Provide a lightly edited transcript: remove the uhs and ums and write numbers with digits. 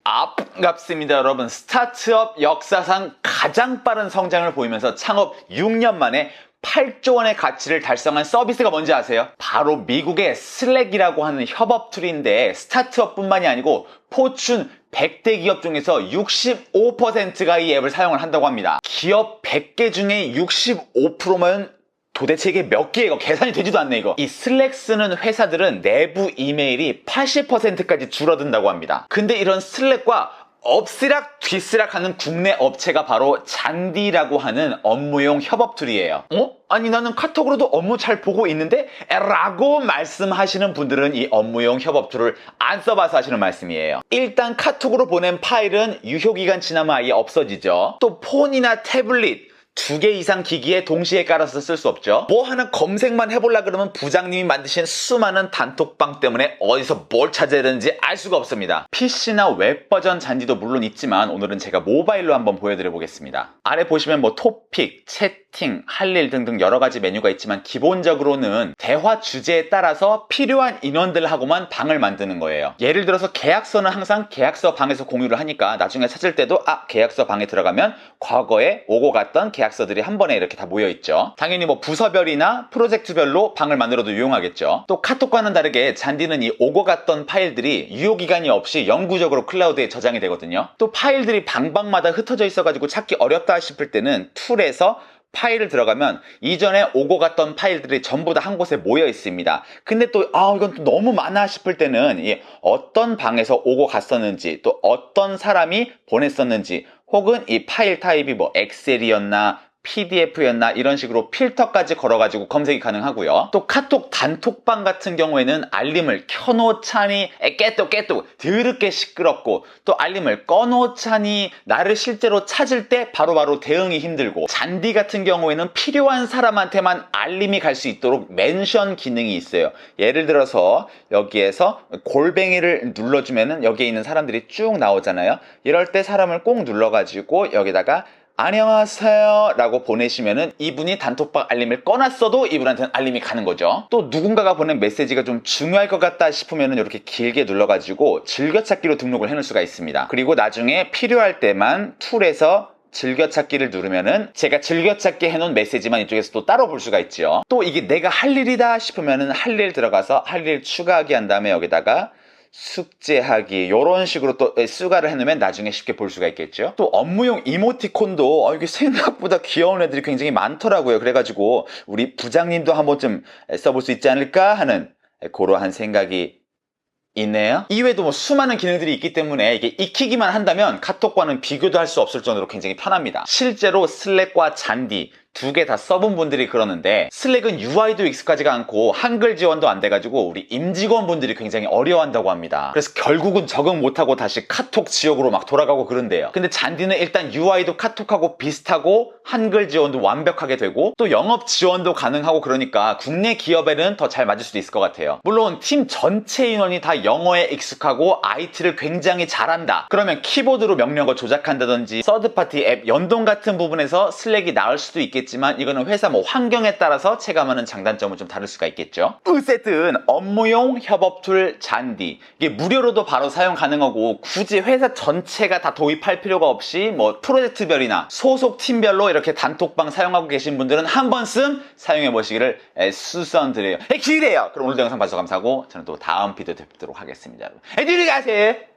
반갑습니다 여러분. 스타트업 역사상 가장 빠른 성장을 보이면서 창업 6년 만에 8조 원의 가치를 달성한 서비스가 뭔지 아세요? 바로 미국의 슬랙이라고 하는 협업 툴인데, 스타트업뿐만이 아니고 포춘 100대 기업 중에서 65%가 이 앱을 사용을 한다고 합니다. 기업 100개 중에 65%면 도대체 이게 몇 개예요? 계산이 되지도 않네 이거. 이 슬랙 쓰는 회사들은 내부 이메일이 80%까지 줄어든다고 합니다. 근데 이런 슬랙과 엎스락 뒤스락 하는 국내 업체가 바로 잔디라고 하는 업무용 협업 툴이에요. 아니 나는 카톡으로도 업무 잘 보고 있는데? 라고 말씀하시는 분들은 이 업무용 협업 툴을 안 써봐서 하시는 말씀이에요. 일단 카톡으로 보낸 파일은 유효기간 지나면 아예 없어지죠. 또 폰이나 태블릿 2개 이상 기기에 동시에 깔아서 쓸 수 없죠. 뭐 하나 검색만 해보려 그러면 부장님이 만드신 수많은 단톡방 때문에 어디서 뭘 찾아야 되는지 알 수가 없습니다. PC나 웹 버전 잔디도 물론 있지만 오늘은 제가 모바일로 한번 보여드려 보겠습니다. 아래 보시면 뭐 토픽, 채팅, 할 일 등등 여러 가지 메뉴가 있지만 기본적으로는 대화 주제에 따라서 필요한 인원들하고만 방을 만드는 거예요. 예를 들어서 계약서는 항상 계약서 방에서 공유를 하니까 나중에 찾을 때도 계약서 방에 들어가면 과거에 오고 갔던 계약서들이 한 번에 이렇게 다 모여있죠. 당연히 뭐 부서별이나 프로젝트별로 방을 만들어도 유용하겠죠. 또 카톡과는 다르게 잔디는 이 오고 갔던 파일들이 유효기간이 없이 영구적으로 클라우드에 저장이 되거든요. 또 파일들이 방방마다 흩어져 있어가지고 찾기 어렵다 싶을 때는 툴에서 파일을 들어가면 이전에 오고 갔던 파일들이 전부 다 한 곳에 모여 있습니다. 근데 또 이건 또 너무 많아 싶을 때는 어떤 방에서 오고 갔었는지, 또 어떤 사람이 보냈었는지, 혹은 이 파일 타입이 뭐 엑셀이었나 PDF였나 이런 식으로 필터까지 걸어가지고 검색이 가능하고요. 또 카톡 단톡방 같은 경우에는 알림을 켜놓자니 깨똑 드럽게 시끄럽고, 또 알림을 꺼놓자니 나를 실제로 찾을 때 바로바로 대응이 힘들고, 잔디 같은 경우에는 필요한 사람한테만 알림이 갈 수 있도록 멘션 기능이 있어요. 예를 들어서 여기에서 골뱅이를 눌러주면은 여기에 있는 사람들이 쭉 나오잖아요. 이럴 때 사람을 꼭 눌러가지고 여기다가 안녕하세요 라고 보내시면은 이분이 단톡방 알림을 꺼놨어도 이분한테는 알림이 가는 거죠. 또 누군가가 보낸 메시지가 좀 중요할 것 같다 싶으면은 이렇게 길게 눌러가지고 즐겨찾기로 등록을 해놓을 수가 있습니다. 그리고 나중에 필요할 때만 툴에서 즐겨찾기를 누르면은 제가 즐겨찾기 해놓은 메시지만 이쪽에서 또 따로 볼 수가 있죠. 또 이게 내가 할 일이다 싶으면은 할 일 들어가서 할 일 추가하기 한 다음에 여기다가 숙제하기 이런 식으로 또 수가를 해놓으면 나중에 쉽게 볼 수가 있겠죠. 또 업무용 이모티콘도 이게 생각보다 귀여운 애들이 굉장히 많더라고요. 그래가지고 우리 부장님도 한 번쯤 써볼 수 있지 않을까 하는 그러한 생각이 있네요. 이외에도 뭐 수많은 기능들이 있기 때문에 이게 익히기만 한다면 카톡과는 비교도 할 수 없을 정도로 굉장히 편합니다. 실제로 슬랙과 잔디 2개 다 써본 분들이 그러는데, 슬랙은 UI도 익숙하지가 않고 한글 지원도 안 돼가지고 우리 임직원분들이 굉장히 어려워한다고 합니다. 그래서 결국은 적응 못하고 다시 카톡 지역으로 막 돌아가고 그런대요. 근데 잔디는 일단 UI도 카톡하고 비슷하고 한글 지원도 완벽하게 되고 또 영업 지원도 가능하고, 그러니까 국내 기업에는 더 잘 맞을 수도 있을 것 같아요. 물론 팀 전체 인원이 다 영어에 익숙하고 IT를 굉장히 잘한다 그러면 키보드로 명령어 조작한다든지 서드파티 앱 연동 같은 부분에서 슬랙이 나을 수도 있겠지만, 이거는 회사 뭐 환경에 따라서 체감하는 장단점은 좀 다를 수가 있겠죠. 어쨌든 업무용 협업 툴 잔디, 이게 무료로도 바로 사용 가능하고 굳이 회사 전체가 다 도입할 필요가 없이 뭐 프로젝트별이나 소속 팀별로 이렇게 단톡방 사용하고 계신 분들은 한 번쯤 사용해 보시기를 추천드려요. 기대요. 그럼 오늘도 영상 봐주셔서 감사하고 저는 또 다음 비디오 뵙도록 하겠습니다. 여러분 안녕히 가세요.